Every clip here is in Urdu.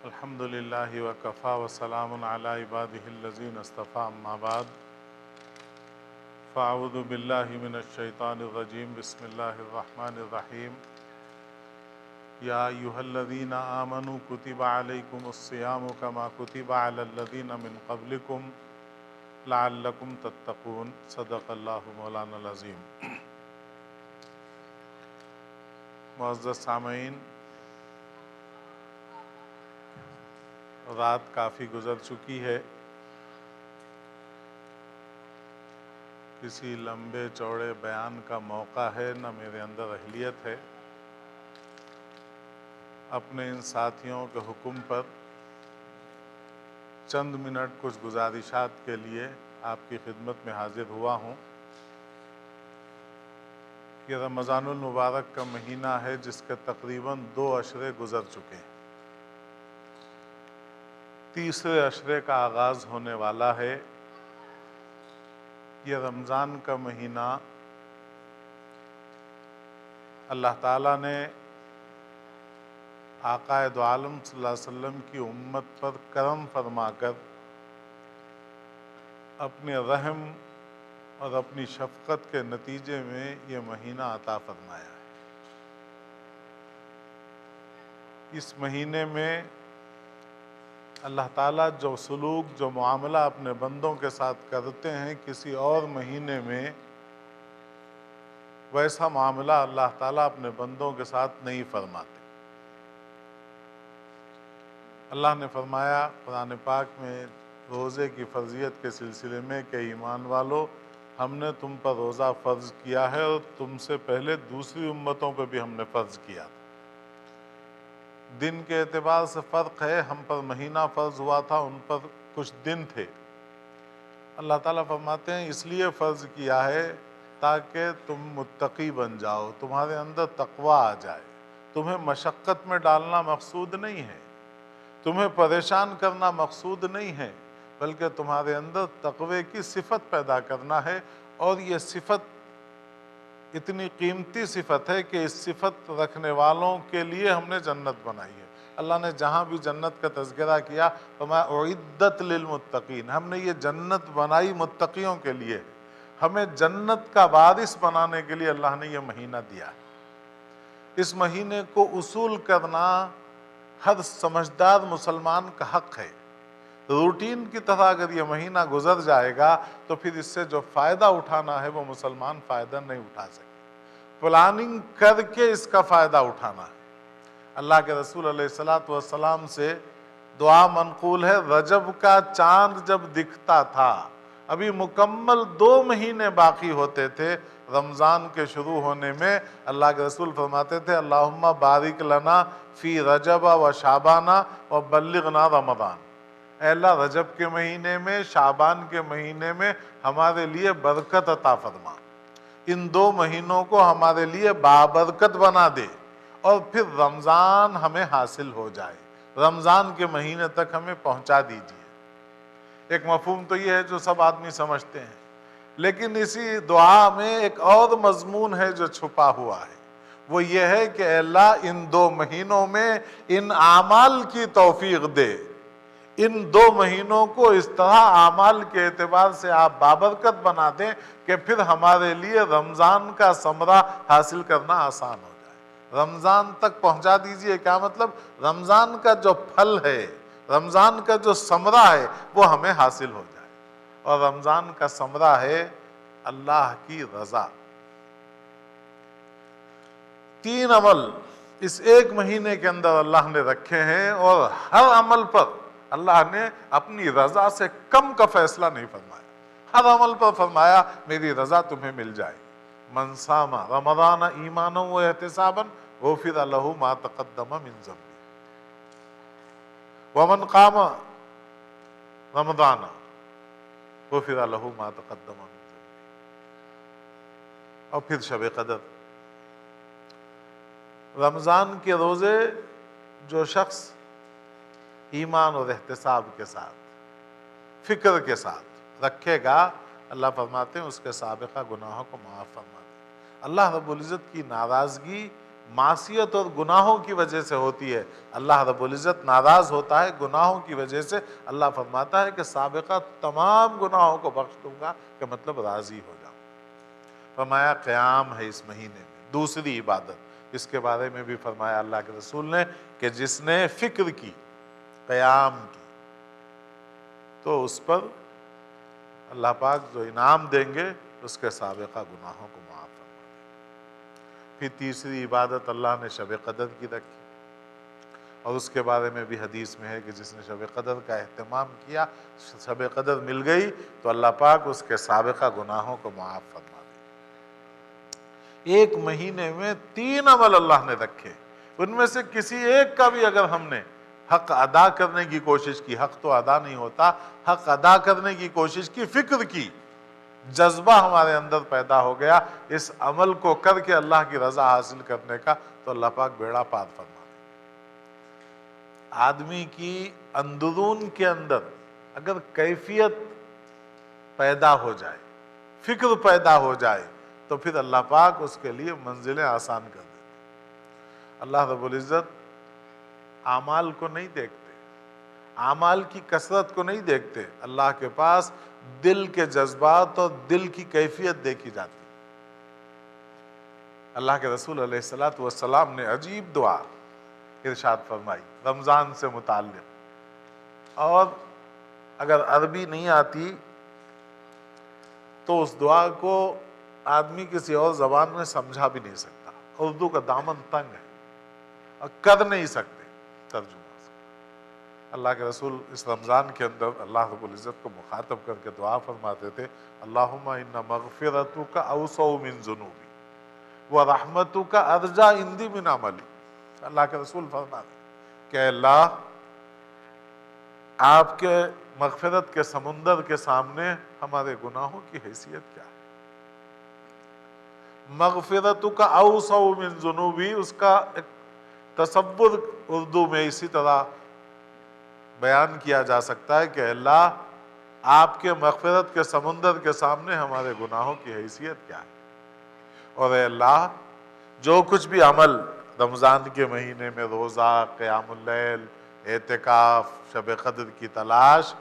الحمد للہ وکفا وسلام علی عبادہ الذین اصطفیٰ اما بعد فاعوذ باللہ من الشیطان الرجیم بسم اللہ الرحمن الرحیم یا ایہا الذین آمنوا کتب علیکم الصیام کما کتب علی الذین من قبلکم لعلکم تتقون صدق اللہ مولانا العظیم۔ معزز سامعین، رات کافی گزر چکی ہے، کسی لمبے چوڑے بیان کا موقع ہے نہ میرے اندر اہلیت ہے۔ اپنے ان ساتھیوں کے حکم پر چند منٹ کچھ گزارشات کے لیے آپ کی خدمت میں حاضر ہوا ہوں۔ یہ رمضان المبارک کا مہینہ ہے جس کے تقریباً 2 عشرے گزر چکے ہیں، تیسرے عشرے کا آغاز ہونے والا ہے۔ یہ رمضان کا مہینہ اللہ تعالیٰ نے آقا دو عالم صلی اللہ علیہ وسلم کی امت پر کرم فرما کر اپنے رحم اور اپنی شفقت کے نتیجے میں یہ مہینہ عطا فرمایا ہے۔ اس مہینے میں اللہ تعالیٰ جو سلوک، جو معاملہ اپنے بندوں کے ساتھ کرتے ہیں، کسی اور مہینے میں ویسا معاملہ اللہ تعالیٰ اپنے بندوں کے ساتھ نہیں فرماتے۔ اللہ نے فرمایا قرآن پاک میں روزے کی فرضیت کے سلسلے میں کہ ایمان والو، ہم نے تم پر روزہ فرض کیا ہے اور تم سے پہلے دوسری امتوں پہ بھی ہم نے فرض کیا تھا۔ دن کے اعتبار سے فرق ہے، ہم پر مہینہ فرض ہوا تھا، ان پر کچھ دن تھے۔ اللہ تعالیٰ فرماتے ہیں اس لیے فرض کیا ہے تاکہ تم متقی بن جاؤ، تمہارے اندر تقویٰ آ جائے۔ تمہیں مشقت میں ڈالنا مقصود نہیں ہے، تمہیں پریشان کرنا مقصود نہیں ہے، بلکہ تمہارے اندر تقوی کی صفت پیدا کرنا ہے۔ اور یہ صفت اتنی قیمتی صفت ہے کہ اس صفت رکھنے والوں کے لیے ہم نے جنت بنائی ہے۔ اللہ نے جہاں بھی جنت کا تذکرہ کیا فرمایا اعدت للمتقین، ہم نے یہ جنت بنائی متقیوں کے لیے۔ ہمیں جنت کا وارث بنانے کے لیے اللہ نے یہ مہینہ دیا ہے۔ اس مہینے کو اصول کرنا ہر سمجھدار مسلمان کا حق ہے۔ روٹین کی طرح اگر یہ مہینہ گزر جائے گا تو پھر اس سے جو فائدہ اٹھانا ہے وہ مسلمان فائدہ نہیں اٹھا سکے۔ پلاننگ کر کے اس کا فائدہ اٹھانا ہے۔ اللہ کے رسول علیہ السلام سے دعا منقول ہے، رجب کا چاند جب دکھتا تھا، ابھی مکمل 2 مہینے باقی ہوتے تھے رمضان کے شروع ہونے میں، اللہ کے رسول فرماتے تھے اللہم بارک لنا فی رجب و شعبانہ و بلغنا رمضان۔ اے اللہ رجب کے مہینے میں، شعبان کے مہینے میں ہمارے لیے برکت عطا فرما، ان 2 مہینوں کو ہمارے لیے بابرکت بنا دے، اور پھر رمضان ہمیں حاصل ہو جائے، رمضان کے مہینے تک ہمیں پہنچا دیجیے۔ ایک مفہوم تو یہ ہے جو سب آدمی سمجھتے ہیں، لیکن اسی دعا میں ایک اور مضمون ہے جو چھپا ہوا ہے، وہ یہ ہے کہ اے اللہ ان 2 مہینوں میں ان اعمال کی توفیق دے، ان 2 مہینوں کو اس طرح اعمال کے اعتبار سے آپ بابرکت بنا دیں کہ پھر ہمارے لیے رمضان کا ثمرہ حاصل کرنا آسان ہو جائے۔ رمضان تک پہنچا دیجئے، کیا مطلب؟ رمضان کا جو پھل ہے، رمضان کا جو ثمرہ ہے وہ ہمیں حاصل ہو جائے۔ اور رمضان کا ثمرہ ہے اللہ کی رضا۔ 3 عمل اس ایک مہینے کے اندر اللہ نے رکھے ہیں، اور ہر عمل پر اللہ نے اپنی رضا سے کم کا فیصلہ نہیں فرمایا۔ ہر عمل پر فرمایا میری رضا تمہیں مل جائے۔ من صام رمضان ایمانا و احتسابا غفر له ما تقدم من ذنبه ومن قام رمضان غفر له ما تقدم من ذنبه۔ اور پھر شب قدر، رمضان کے روزے جو شخص ایمان اور احتساب کے ساتھ، فکر کے ساتھ رکھے گا، اللہ فرماتے ہیں اس کے سابقہ گناہوں کو معاف فرما دیں۔ اللہ رب العزت کی ناراضگی معصیت اور گناہوں کی وجہ سے ہوتی ہے۔ اللہ رب العزت ناراض ہوتا ہے گناہوں کی وجہ سے، اللہ فرماتا ہے کہ سابقہ تمام گناہوں کو بخش دوں گا، کہ مطلب راضی ہو جاؤں۔ فرمایا قیام ہے اس مہینے میں، دوسری عبادت، اس کے بارے میں بھی فرمایا اللہ کے رسول نے کہ جس نے فکر کی، قیام کی، تو اس پر اللہ پاک جو انعام دیں گے اس کے سابقہ گناہوں کو معاف فرما دیں۔ پھر تیسری عبادت اللہ نے شب قدر کی رکھی، اور اس کے بارے میں بھی حدیث میں ہے کہ جس نے شب قدر کا اہتمام کیا، شب قدر مل گئی تو اللہ پاک اس کے سابقہ گناہوں کو معاف فرما دے۔ ایک مہینے میں 3 عمل اللہ نے رکھے، ان میں سے کسی ایک کا بھی اگر ہم نے حق ادا کرنے کی کوشش کی، حق تو ادا نہیں ہوتا، حق ادا کرنے کی کوشش کی، فکر کی، جذبہ ہمارے اندر پیدا ہو گیا اس عمل کو کر کے اللہ کی رضا حاصل کرنے کا، تو اللہ پاک بیڑا پار فرما دے۔ آدمی کی اندرون کے اندر اگر کیفیت پیدا ہو جائے، فکر پیدا ہو جائے، تو پھر اللہ پاک اس کے لیے منزلیں آسان کر دیتے۔ اللہ رب العزت اعمال کو نہیں دیکھتے، اعمال کی کثرت کو نہیں دیکھتے، اللہ کے پاس دل کے جذبات اور دل کی کیفیت دیکھی جاتی۔ اللہ کے رسول علیہ السلام نے عجیب دعا ارشاد فرمائی رمضان سے متعلق، اور اگر عربی نہیں آتی تو اس دعا کو آدمی کسی اور زبان میں سمجھا بھی نہیں سکتا، اردو کا دامن تنگ ہے اور کر نہیں سکتے ترجمہ۔ اللہ کے رسول اس رمضان کے اندر اللہ رب العزت کو مخاطب کر کے دعا فرماتے تھے، اللہم ان مغفرتک اوسع من ذنوبی ورحمتک ارجا عندی من عملی۔ اللہ کے رسول فرماتے کہ اللہ، آپ کے مغفرت کے سمندر کے سامنے ہمارے گناہوں کی حیثیت کیا ہے؟ مغفرتک اوسع من ذنوبی، اس کا ایک تصور اردو میں اسی طرح بیان کیا جا سکتا ہے کہ اللہ، آپ کے مغفرت کے سمندر کے سامنے ہمارے گناہوں کی حیثیت کیا ہے؟ اور اے اللہ، جو کچھ بھی عمل رمضان کے مہینے میں روزہ، قیام اللیل، اعتکاف، شب قدر کی تلاش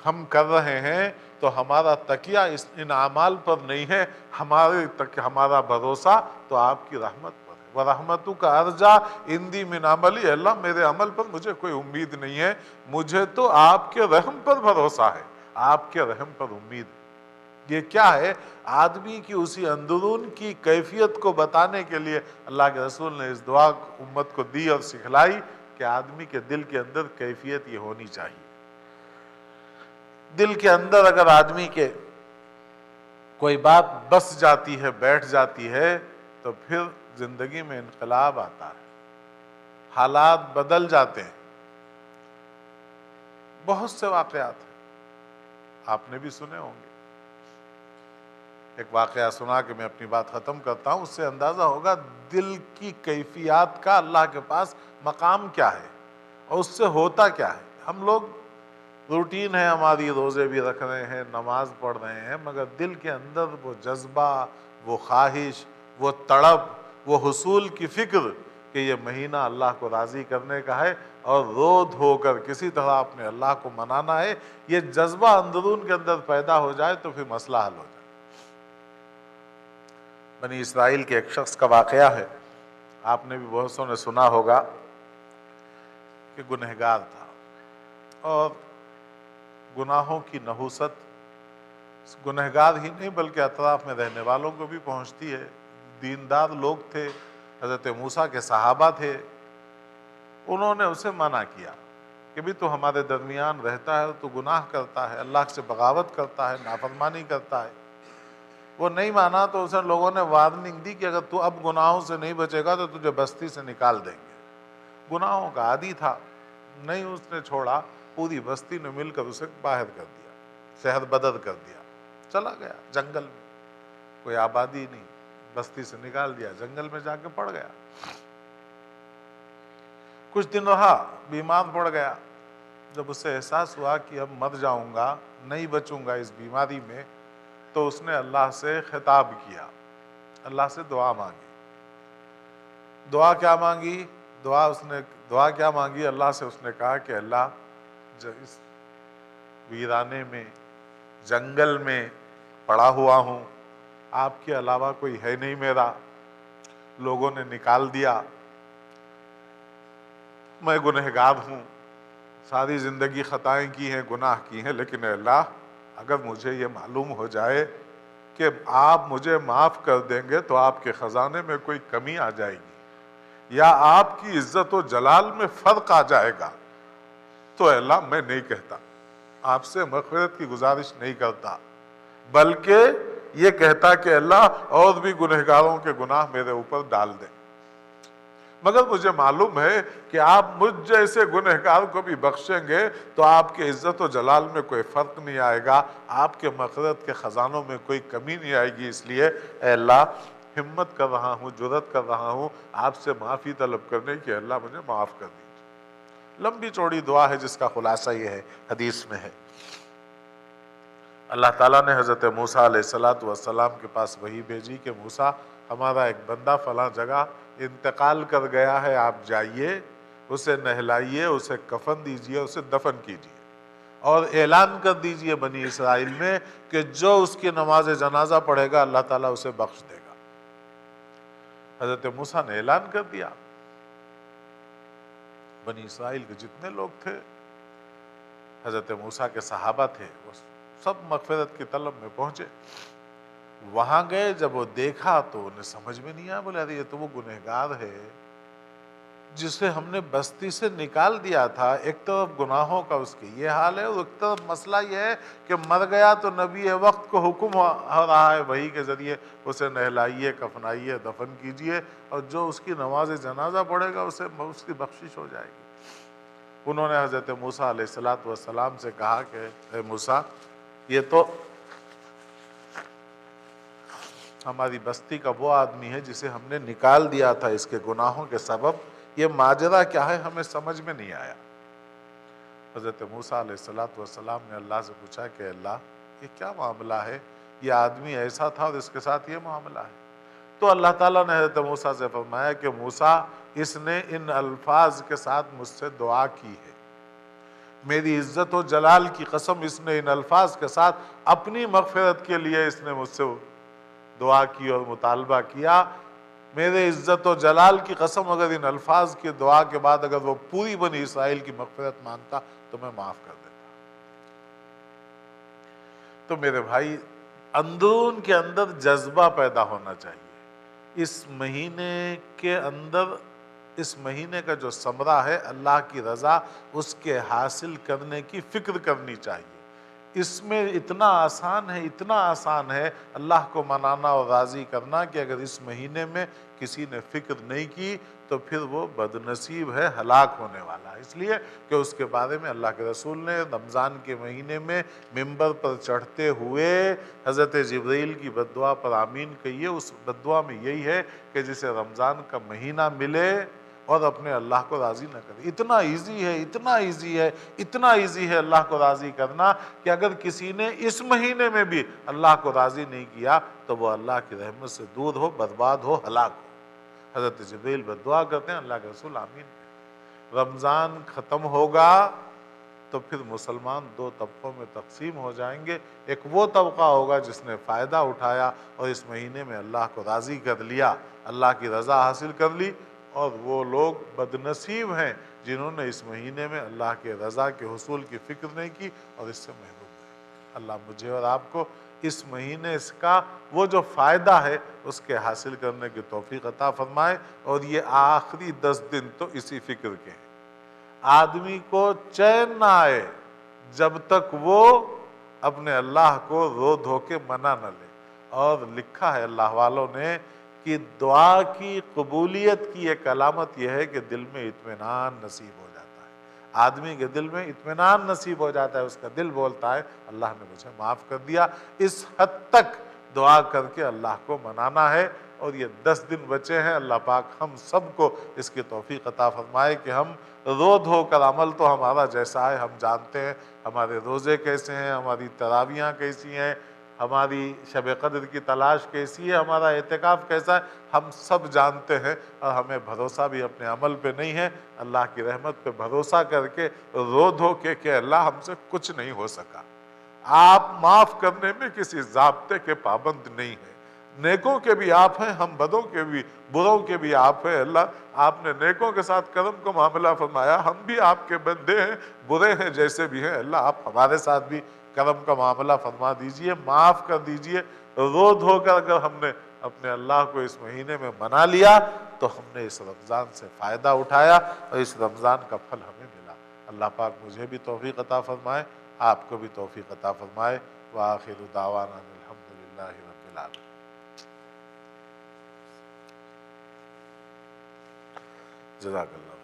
ہم کر رہے ہیں، تو ہمارا تکیہ ان اعمال پر نہیں ہے، ہمارا بھروسہ تو آپ کی رحمت پر ہے۔ وَرَحْمَتُكَ أَرْجَى عِنْدِي مِنْ عَمَلِي، اللہ میرے عمل پر مجھے کوئی امید نہیں ہے، مجھے تو آپ کے رحم پر بھروسہ ہے، آپ کے رحم پر امید ہے۔ یہ کیا ہے؟ آدمی کی اسی اندرون کی کیفیت کو بتانے کے لیے اللہ کے رسول نے اس دعا امت کو دی اور سکھلائی کہ آدمی کے دل کے اندر کیفیت یہ ہونی چاہیے۔ دل کے اندر اگر آدمی کے کوئی بات بس جاتی ہے، بیٹھ جاتی ہے، تو پھر زندگی میں انقلاب آتا ہے، حالات بدل جاتے ہیں۔ بہت سے واقعات ہیں، آپ نے بھی سنے ہوں گے۔ ایک واقعہ سنا کہ میں اپنی بات ختم کرتا ہوں، اس سے اندازہ ہوگا دل کی کیفیات کا اللہ کے پاس مقام کیا ہے اور اس سے ہوتا کیا ہے۔ ہم لوگ روٹین ہے ہماری، روزے بھی رکھ رہے ہیں، نماز پڑھ رہے ہیں، مگر دل کے اندر وہ جذبہ، وہ خواہش، وہ تڑپ، وہ حصول کی فکر کہ یہ مہینہ اللہ کو راضی کرنے کا ہے اور رو دھو کر کسی طرح اپنے اللہ کو منانا ہے، یہ جذبہ اندرون کے اندر پیدا ہو جائے تو پھر مسئلہ حل ہو جائے۔ بنی اسرائیل کے ایک شخص کا واقعہ ہے، آپ نے بھی بہت سو نے سنا ہوگا کہ گنہگار تھا، اور گناہوں کی نحوست گنہگار ہی نہیں بلکہ اطراف میں رہنے والوں کو بھی پہنچتی ہے۔ دیندار لوگ تھے، حضرت موسیٰ کے صحابہ تھے، انہوں نے اسے منع کیا کہ بھی تو ہمارے درمیان رہتا ہے، تو گناہ کرتا ہے، اللہ سے بغاوت کرتا ہے، نافرمانی کرتا ہے۔ وہ نہیں مانا تو اسے لوگوں نے وارننگ دی کہ اگر تو اب گناہوں سے نہیں بچے گا تو تجھے بستی سے نکال دیں گے۔ گناہوں کا عادی تھا، نہیں اس نے چھوڑا، پوری بستی نے مل کر اسے باہر کر دیا، شہر بدر کر دیا، چلا گیا جنگل میں، کوئی آبادی نہیں، بستی سے نکال دیا، جنگل میں جا کے پڑ گیا۔ کچھ دن رہا، بیمار پڑ گیا۔ جب اسے احساس ہوا کہ اب مر جاؤں گا، نہیں بچوں گا اس بیماری میں، تو اس نے اللہ سے خطاب کیا، اللہ سے دعا مانگی دعا کیا مانگی؟ دعا کیا مانگی اللہ سے؟ اس نے کہا کہ اللہ اس ویرانے میں، جنگل میں پڑا ہوا ہوں، آپ کے علاوہ کوئی ہے نہیں میرا، لوگوں نے نکال دیا، میں گنہگار ہوں، ساری زندگی خطائیں کی ہیں، گناہ کی ہیں، لیکن اے اللہ اگر مجھے یہ معلوم ہو جائے کہ آپ مجھے معاف کر دیں گے تو آپ کے خزانے میں کوئی کمی آ جائے گی یا آپ کی عزت و جلال میں فرق آ جائے گا، تو اے اللہ میں نہیں کہتا، آپ سے مغفرت کی گزارش نہیں کرتا، بلکہ یہ کہتا کہ اللہ اور بھی گنہگاروں کے گناہ میرے اوپر ڈال دیں، مگر مجھے معلوم ہے کہ آپ مجھ جیسے گنہگار کو بھی بخشیں گے تو آپ کے عزت و جلال میں کوئی فرق نہیں آئے گا، آپ کے مغفرت کے خزانوں میں کوئی کمی نہیں آئے گی، اس لیے اے اللہ ہمت کر رہا ہوں، جرأت کر رہا ہوں آپ سے معافی طلب کرنے کی، اللہ مجھے معاف کر دیجیے۔ لمبی چوڑی دعا ہے جس کا خلاصہ یہ ہے، حدیث میں ہے، اللہ تعالیٰ نے حضرت موسیٰ علیہ السلام کے پاس وحی بھیجی کہ موسیٰ ہمارا ایک بندہ فلاں جگہ انتقال کر گیا ہے، آپ جائیے اسے نہلائیے، اسے کفن دیجیے، اسے دفن کیجیے اور اعلان کر دیجیے بنی اسرائیل میں کہ جو اس کی نماز جنازہ پڑھے گا اللہ تعالیٰ اسے بخش دے گا۔ حضرت موسیٰ نے اعلان کر دیا، بنی اسرائیل کے جتنے لوگ تھے، حضرت موسیٰ کے صحابہ تھے، وہ سب مغفرت کی طلب میں پہنچے، وہاں گئے، جب وہ دیکھا تو انہیں سمجھ میں نہیں آیا، بولے ارے یہ تو وہ گنہگار ہے جسے ہم نے بستی سے نکال دیا تھا، ایک طرف گناہوں کا اس کی یہ حال ہے اور ایک طرف مسئلہ یہ ہے کہ مر گیا تو نبی وقت کو حکم ہو رہا ہے وحی کے ذریعے اسے نہلائیے، کفنائیے، دفن کیجیے اور جو اس کی نماز جنازہ پڑھے گا اسے اس کی بخشش ہو جائے گی۔ انہوں نے حضرت موسیٰ علیہ السلام سے کہا کہ اے موسیٰ یہ تو ہماری بستی کا وہ آدمی ہے جسے ہم نے نکال دیا تھا اس کے گناہوں کے سبب، یہ ماجرا کیا ہے ہمیں سمجھ میں نہیں آیا۔ حضرت موسیٰ علیہ السلام نے اللہ سے پوچھا کہ اللہ یہ کیا معاملہ ہے، یہ آدمی ایسا تھا اور اس کے ساتھ یہ معاملہ ہے؟ تو اللہ تعالیٰ نے حضرت موسیٰ سے فرمایا کہ موسیٰ اس نے ان الفاظ کے ساتھ مجھ سے دعا کی ہے، میری عزت و جلال کی قسم اس نے ان الفاظ کے ساتھ اپنی مغفرت کے لیے اس نے مجھ سے دعا کی اور مطالبہ کیا، میرے عزت و جلال کی قسم اگر ان الفاظ کی دعا کے بعد اگر وہ پوری بنی اسرائیل کی مغفرت مانگتا تو میں معاف کر دیتا۔ تو میرے بھائی اندرون کے اندر جذبہ پیدا ہونا چاہیے، اس مہینے کے اندر، اس مہینے کا جو ثمرہ ہے اللہ کی رضا، اس کے حاصل کرنے کی فکر کرنی چاہیے۔ اس میں اتنا آسان ہے، اتنا آسان ہے اللہ کو منانا اور راضی کرنا کہ اگر اس مہینے میں کسی نے فکر نہیں کی تو پھر وہ بد نصیب ہے، ہلاک ہونے والا ہے، اس لیے کہ اس کے بارے میں اللہ کے رسول نے رمضان کے مہینے میں ممبر پر چڑھتے ہوئے حضرت جبرائیل کی بد دعا پر آمین کہیے۔ اس بد دعا میں یہی ہے کہ جسے رمضان کا مہینہ ملے اور اپنے اللہ کو راضی نہ کرے۔ اتنا ایزی ہے، اتنا ایزی ہے، اتنا ایزی ہے اللہ کو راضی کرنا کہ اگر کسی نے اس مہینے میں بھی اللہ کو راضی نہیں کیا تو وہ اللہ کی رحمت سے دور ہو، برباد ہو، ہلاک ہو۔ حضرت جبرائیل بد دعا کرتے ہیں، اللہ کے رسول آمین۔ رمضان ختم ہوگا تو پھر مسلمان دو طبقوں میں تقسیم ہو جائیں گے، ایک وہ طبقہ ہوگا جس نے فائدہ اٹھایا اور اس مہینے میں اللہ کو راضی کر لیا، اللہ کی رضا حاصل کر لی، اور وہ لوگ بد نصیب ہیں جنہوں نے اس مہینے میں اللہ کے رضا کے حصول کی فکر نہیں کی اور اس سے محروم رہے۔ اللہ مجھے اور آپ کو اس مہینے اس کا وہ جو فائدہ ہے اس کے حاصل کرنے کی توفیق عطا فرمائے، اور یہ آخری 10 دن تو اسی فکر کے ہیں۔ آدمی کو چین نہ آئے جب تک وہ اپنے اللہ کو رو دھو کے منا نہ لے، اور لکھا ہے اللہ والوں نے کہ دعا کی قبولیت کی ایک علامت یہ ہے کہ دل میں اطمینان نصیب ہو جاتا ہے، آدمی کے دل میں اطمینان نصیب ہو جاتا ہے، اس کا دل بولتا ہے اللہ نے مجھے معاف کر دیا۔ اس حد تک دعا کر کے اللہ کو منانا ہے، اور یہ 10 دن بچے ہیں، اللہ پاک ہم سب کو اس کی توفیق عطا فرمائے کہ ہم رو دھو کر، عمل تو ہمارا جیسا ہے ہم جانتے ہیں، ہمارے روزے کیسے ہیں، ہماری تراویحاں کیسی ہیں، ہماری شب قدر کی تلاش کیسی ہے، ہمارا اعتکاف کیسا ہے، ہم سب جانتے ہیں، اور ہمیں بھروسہ بھی اپنے عمل پہ نہیں ہے۔ اللہ کی رحمت پہ بھروسہ کر کے رو دھو کے کہ اللہ ہم سے کچھ نہیں ہو سکا۔ آپ معاف کرنے میں کسی ضابطے کے پابند نہیں ہیں، نیکوں کے بھی آپ ہیں، ہم بدوں کے بھی، بروں کے بھی آپ ہیں۔ اللہ آپ نے نیکوں کے ساتھ کرم کا معاملہ فرمایا، ہم بھی آپ کے بندے ہیں، برے ہیں جیسے بھی ہیں، اللہ آپ ہمارے ساتھ بھی کرم کا معاملہ فرما دیجئے، معاف کر دیجئے۔ رو دھو کر اگر ہم نے اپنے اللہ کو اس مہینے میں منا لیا تو ہم نے اس رمضان سے فائدہ اٹھایا اور اس رمضان کا پھل ہمیں ملا۔ اللہ پاک مجھے بھی توفیق عطا فرمائے، آپ کو بھی توفیق عطا فرمائے۔ وآخر دعوانا الحمدللہ رب العالمین۔ جزاک اللہ۔